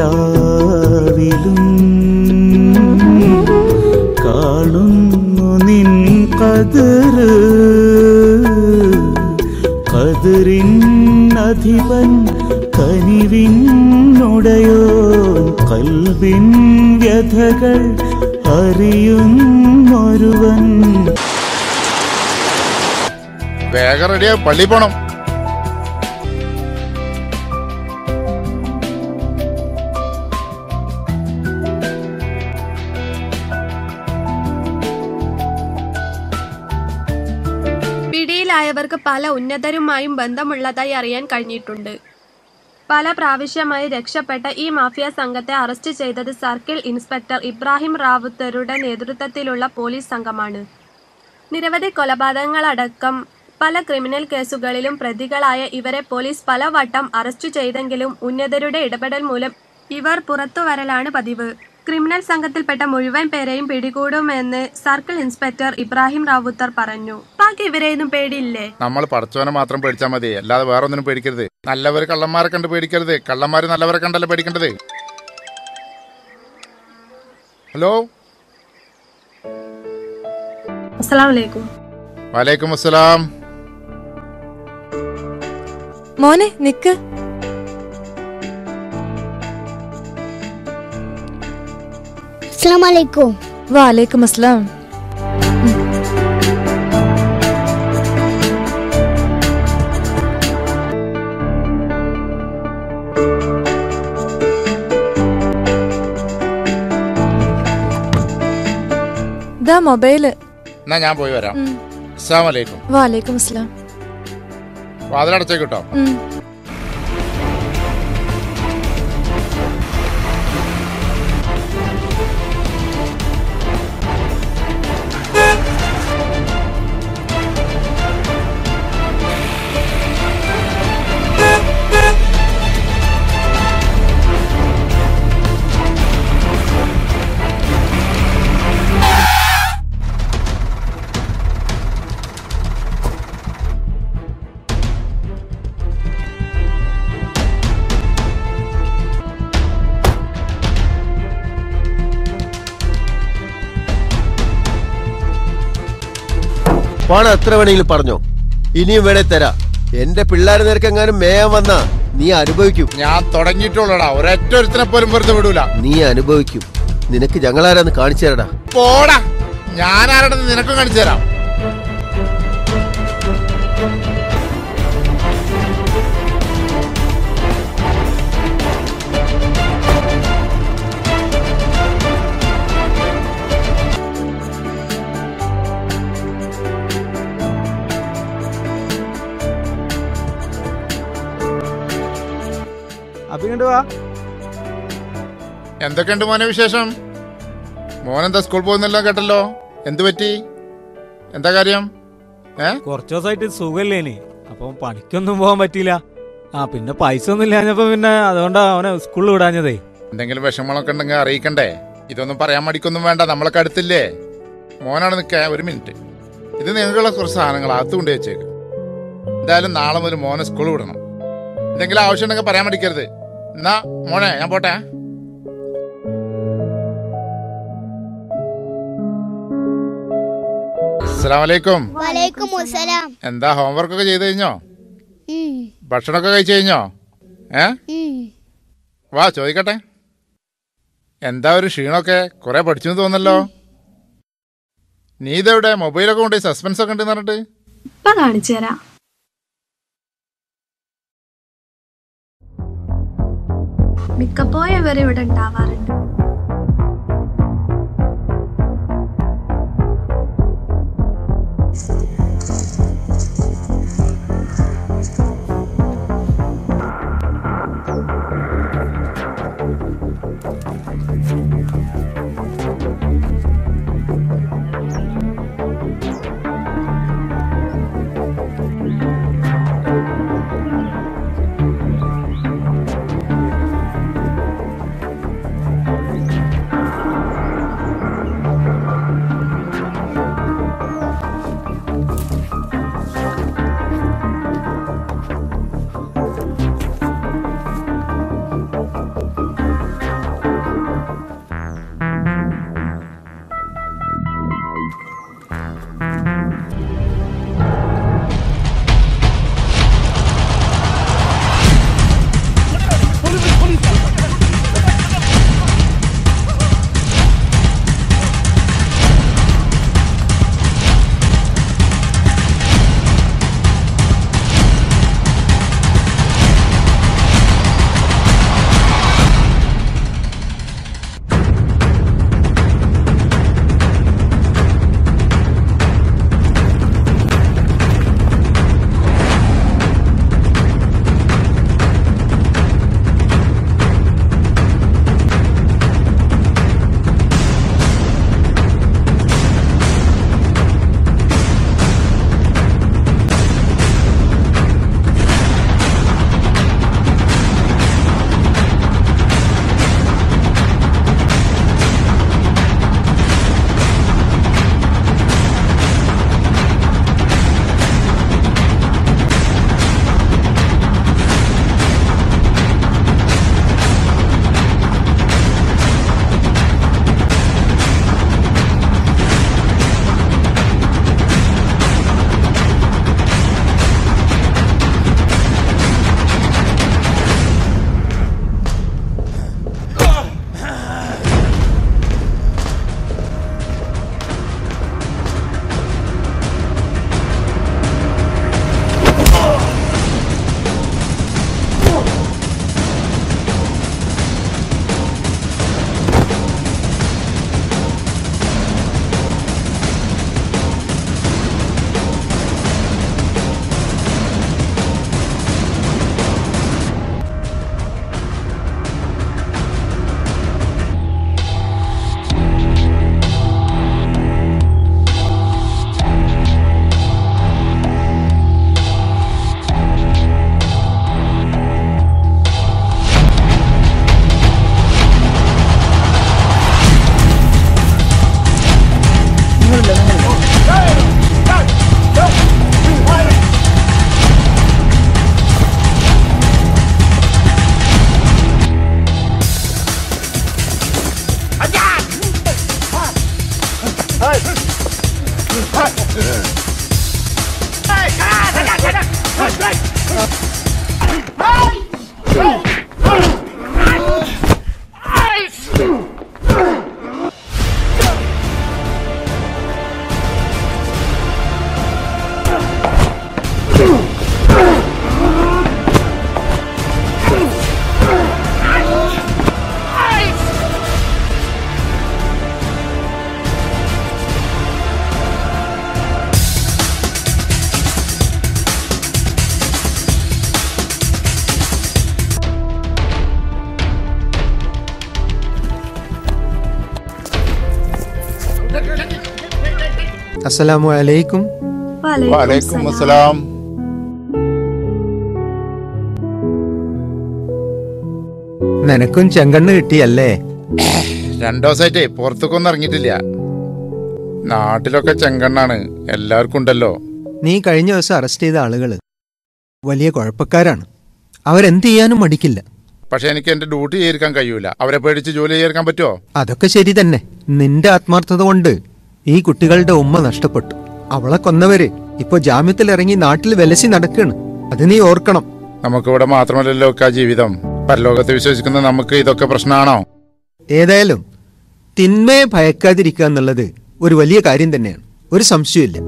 നിലാവിലും കാണുന്നു നിൻ ഖദറ്. ഖദറിൻ അധിപൻ കനിവിനുടയോൻ ഖൽബിൻ വ്യഥകൾ അറിയുന്നൊരുവൻ. വേഗം റെഡിയാ, പള്ളി പോണം. പിടിയിലായവർക്ക് പല ഉന്നതരുമായും ബന്ധമുള്ളതായി അറിയാൻ കഴിഞ്ഞിട്ടുണ്ട്. പല പ്രാവശ്യമായി രക്ഷപ്പെട്ട ഈ മാഫിയ സംഘത്തെ അറസ്റ്റ് ചെയ്തത് സർക്കിൾ ഇൻസ്പെക്ടർ ഇബ്രാഹിം റാവുത്തരുടെ നേതൃത്വത്തിലുള്ള പോലീസ് സംഘമാണ്. നിരവധി കൊലപാതകങ്ങളടക്കം പല ക്രിമിനൽ കേസുകളിലും പ്രതികളായ ഇവരെ പോലീസ് പലവട്ടം അറസ്റ്റ് ചെയ്തെങ്കിലും ഉന്നതരുടെ ഇടപെടൽ മൂലം ഇവർ പുറത്തുവരലാണ് പതിവ്. ക്രിമിനൽ സംഘത്തിൽപ്പെട്ട മുഴുവൻ പേരെയും പിടികൂടുമെന്ന് സർക്കിൾ ഇൻസ്പെക്ടർ ഇബ്രാഹിം റാവുത്തർ പറഞ്ഞു. ബാക്കി ഇവരെയൊന്നും പേടിയില്ലേ? നമ്മൾ പടച്ചവനെ മാത്രം പേടിച്ചാൽ മതി, അല്ലാതെ വേറെ ഒന്നിനും പേടിക്കരുത്. നല്ലവർ കള്ളന്മാരെ കണ്ട് പേടിക്കരുത്, കള്ളന്മാര് നല്ലവരെ കണ്ടല്ലേ പേടിക്കേണ്ടത്. ഹലോ, അസ്സലാമലൈക്കും. വലൈക്കും അസ്സലാം. മോനെ നിക്ക്. അസ്സലാമലൈക്കും. വലൈക്കും അസ്സലാം. ദാ മൊബൈല്. എന്നാ ഞാൻ പോയി വരാം. അസ്സലാമു അലൈക്കും. വലൈക്കും അസ്സലാം. വാതിലടച്ചേക്കിട്ടോ. പണം എത്ര വേണമെങ്കിലും പറഞ്ഞോ, ഇനിയും വേണേ തരാ. എന്റെ പിള്ളേരെ നിരക്കെങ്ങാനും മേയാൻ വന്നാ നീ അനുഭവിക്കും. ഞാൻ തുടങ്ങിയിട്ടുള്ളടാ, ഒരൊറ്റ ഒരുത്തിനെ പോലും വെറുതെ വിടൂല. നീ അനുഭവിക്കും. നിനക്ക് ഞങ്ങളാരാന്ന് കാണിച്ചു തരടാ. പോടാ, ഞാനാരാണെന്ന് നിനക്കും കാണിച്ചു തരാം. എന്തൊക്കെയുണ്ട് മോനെ വിശേഷം? മോനെന്താ സ്കൂൾ പോകുന്നല്ലോ കേട്ടല്ലോ, എന്തു പറ്റി? എന്താ കാര്യം? കുറച്ചു ദിവസമായിട്ട് സുഖല്ലേനി, അപ്പം പണിക്കൊന്നും പോകാൻ പറ്റിയില്ല. പിന്നെ പൈസ ഒന്നും ഇല്ലാഞ്ഞപ്പോ പിന്നെ അതുകൊണ്ടാ അവനെ സ്കൂളിൽ വിടാഞ്ഞതേ. എന്തെങ്കിലും വിഷമങ്ങളൊക്കെ ഉണ്ടെങ്കിൽ അറിയിക്കണ്ടേ? ഇതൊന്നും പറയാൻ മടിക്കൊന്നും വേണ്ട, നമ്മളൊക്കെ അടുത്തില്ലേ. മോനാണ് നിൽക്കുക, ഒരു മിനിറ്റ്. ഇത് നിങ്ങൾക്കുള്ള കുറച്ച് സാധനങ്ങൾ അകത്ത് കൊണ്ട് വെച്ചേക്ക്. എന്തായാലും നാളെ മുതൽ മോനെ സ്കൂളിൽ വിടണം. എന്തെങ്കിലും ആവശ്യം ഉണ്ടെങ്കിൽ പറയാൻ മടിക്കരുത്. എന്നാ മോനെ ഞാൻ പോട്ടെ. അസ്സലാമലൈക്കും. എന്താ ഹോംവർക്ക് ഒക്കെ ചെയ്ത് കഴിഞ്ഞോ? ഭക്ഷണമൊക്കെ കഴിച്ചു കഴിഞ്ഞോ? വാ ചോദിക്കട്ടെ. എന്താ ഒരു ക്ഷീണമൊക്കെ? കുറെ പഠിച്ചു തോന്നല്ലോ. നീ ഇതെവിടെ മൊബൈലൊക്കെ കൊണ്ട് സസ്പെൻസ് ഒക്കെ ഉണ്ടെന്ന് പറഞ്ഞിട്ട്? കാണിച്ചു തരാം. മിക്കപ്പോഴും ഇവരിവിടെ ഉണ്ടാവാറുണ്ട്. അസ്സലാമു അലൈക്കും. വലൈക്കും അസ്സലാം. നിനക്കും ചെങ്കണ്ണ് കിട്ടിയല്ലേ? 2 ദിവസമായിട്ടേ പുറത്തേക്കൊന്നും ഇറങ്ങിയിട്ടില്ല. നാട്ടിലൊക്കെ ചെങ്കണ്ണാണ്, എല്ലാവർക്കും ഉണ്ടല്ലോ. നീ കഴിഞ്ഞ ദിവസം അറസ്റ്റ് ചെയ്ത ആളുകള് വലിയ കുഴപ്പക്കാരാണ്. അവരെന്ത് ചെയ്യാനും മടിക്കില്ല. പക്ഷെ എനിക്ക് എന്റെ ഡ്യൂട്ടി ചെയ്തിരിക്കാൻ കഴിയൂല. അവരെ പേടിച്ച് ജോലി ചെയ്തിരിക്കാൻ പറ്റുമോ? അതൊക്കെ ശരി തന്നെ. നിന്റെ ആത്മാർത്ഥത കൊണ്ട് ഈ കുട്ടികളുടെ ഉമ്മ നഷ്ടപ്പെട്ടു. അവളെ കൊന്നവര് ഇപ്പൊ ജാമ്യത്തിൽ ഇറങ്ങി നാട്ടിൽ വിലസി നടക്കാണ്. അത് നീ ഓർക്കണം. നമുക്കിവിടെ മാത്രമല്ലല്ലോ ഒക്കെ ജീവിതം. പരലോകത്തെ വിശ്വസിക്കുന്ന നമുക്ക് ഇതൊക്കെ പ്രശ്നമാണോ? ഏതായാലും തിന്മയെ ഭയക്കാതിരിക്കുക എന്നുള്ളത് ഒരു വലിയ കാര്യം തന്നെയാണ്, ഒരു സംശയമില്ല.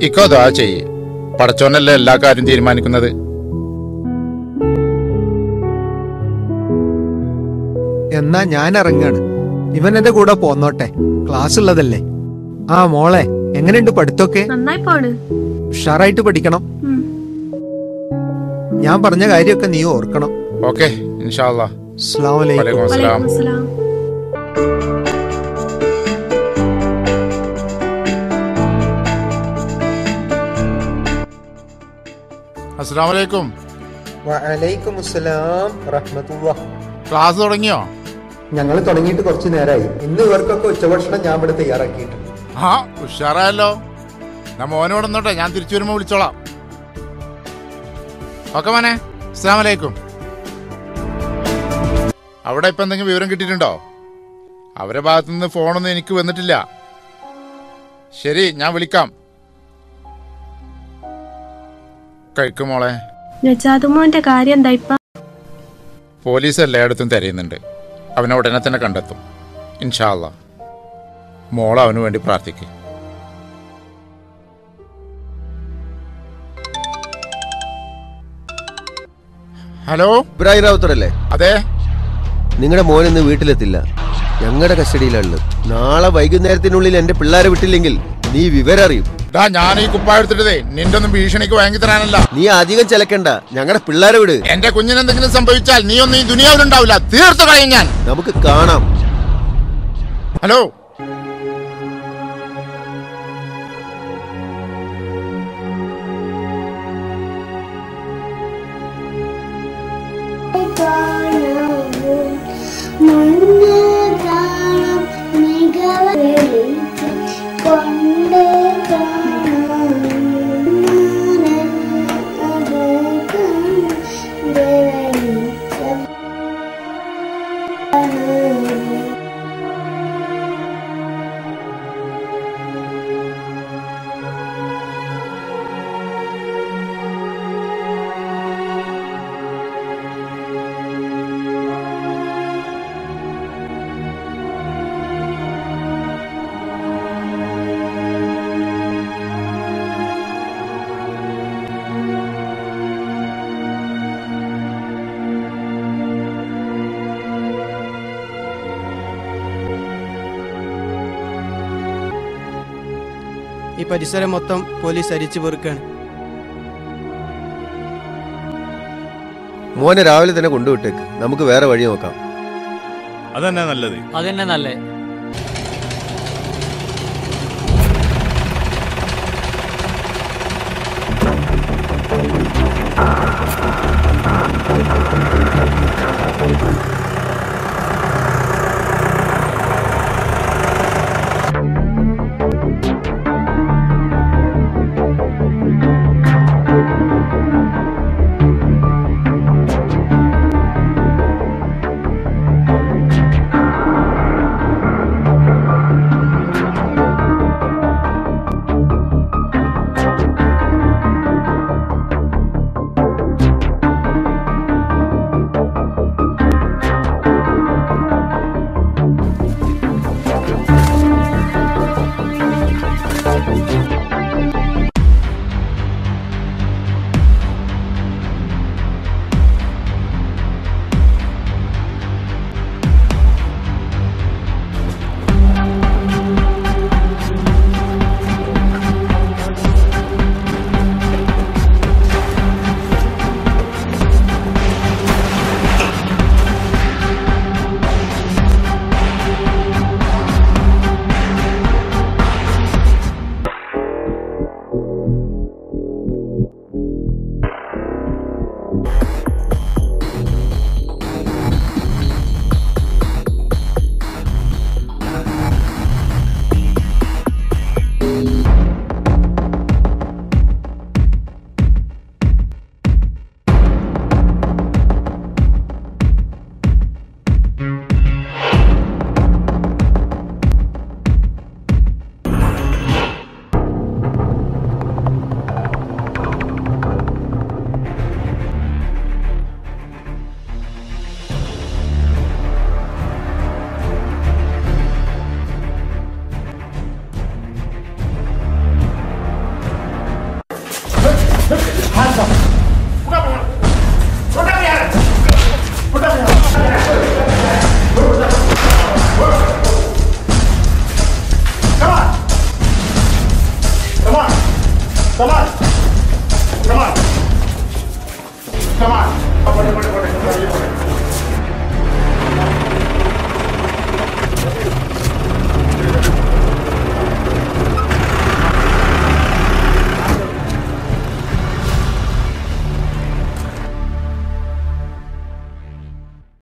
ഇക്കോ ദാ ചെയ്യ്. പടച്ചോനല്ലേ എല്ലാ കാര്യം തീരുമാനിക്കുന്നത്. എന്നാ ഞാൻ ഇറങ്ങാണ്. ഇവൻ എന്റെ കൂടെ പോന്നോട്ടെ, ക്ലാസ് ഉള്ളതല്ലേ. ആ മോളെ, എങ്ങനെയുണ്ട് പഠിത്തൊക്കെ? നന്നായി പോണ്. ഉഷാറായിട്ട് പഠിക്കണം. ഞാൻ പറഞ്ഞ കാര്യമൊക്കെ നീ ഓർക്കണം. ഓക്കെ, ഇൻഷാ അല്ലാഹ്. അസ്സലാമു അലൈക്കും. വലൈക്കും അസ്സലാം. വലൈക്കും അസ്സലാം. അസ്സലാമു അലൈക്കും. വഅലൈക്കും അസ്സലാം റഹ്മത്തുള്ളാഹ്. ക്ലാസ് തുടങ്ങിയോ? ഞങ്ങൾ തുടങ്ങിയിട്ട് കുറച്ചു നേരമായി. ഇന്ന് ഇവർക്കൊക്കെ ഉച്ചഭക്ഷണം ഞാൻ ഇവിടെ തയ്യാറാക്കിയിട്ടുണ്ട്. ആ ഉഷാറായല്ലോ. ഞാൻ മോനോട് വന്നോട്ടെ, ഞാൻ തിരിച്ചു വരുമ്പോ വിളിച്ചോളാം. ഓക്കെ മോനെ, അസ്സലാമു അലൈക്കും. അവിടെ ഇപ്പൊ എന്തെങ്കിലും വിവരം കിട്ടിയിട്ടുണ്ടോ? അവരുടെ ഭാഗത്തുനിന്ന് ഫോണൊന്നും എനിക്ക് വന്നിട്ടില്ല. ശരി, ഞാൻ വിളിക്കാം. കഴിക്കും മോളെ. നജാദുമോന്റെ കാര്യം എന്താ ഇപ്പ? പോലീസ് എല്ലായിടത്തും തിരയുന്നുണ്ട്. അവനെ ഉടനെ തന്നെ കണ്ടെത്തും ഇൻഷാ അല്ലാഹ്. മോൾ അവന് വേണ്ടി പ്രാർത്ഥിക്കും. ഹലോ, ഇബ്രാഹിം റാവുത്തറല്ലേ? അതെ. നിങ്ങളുടെ മോൻ ഇന്ന് വീട്ടിലെത്തില്ല, ഞങ്ങളുടെ കസ്റ്റഡിയിലുള്ളത്. നാളെ വൈകുന്നേരത്തിനുള്ളിൽ എന്റെ പിള്ളേരെ വിട്ടില്ലെങ്കിൽ നീ വിവരം അറിയും. ഞാൻ ഈ കുപ്പായ എടുത്തിട്ടതേ നിന്റെ ഒന്നും ഭീഷണിക്ക് വാങ്ങി തരാനല്ല. നീ അധികം ചെലക്കണ്ട, ഞങ്ങളുടെ പിള്ളേരെ വിട്. എന്റെ കുഞ്ഞിനെന്തെങ്കിലും സംഭവിച്ചാൽ നീ ഒന്നും ഈ ദുനിയാവിലുണ്ടാവില്ല. തീർത്തു കളയും ഞാൻ. നമുക്ക് കാണാം. ഹലോ, ഈ പരിസരം മൊത്തം പോലീസ് അരിച്ചു പെറുക്കാണ്. മോനെ രാവിലെ തന്നെ കൊണ്ടുവിട്ടേക്ക്, നമുക്ക് വേറെ വഴി നോക്കാം. അതന്നെ നല്ലത്. അതന്നെ നല്ലത്.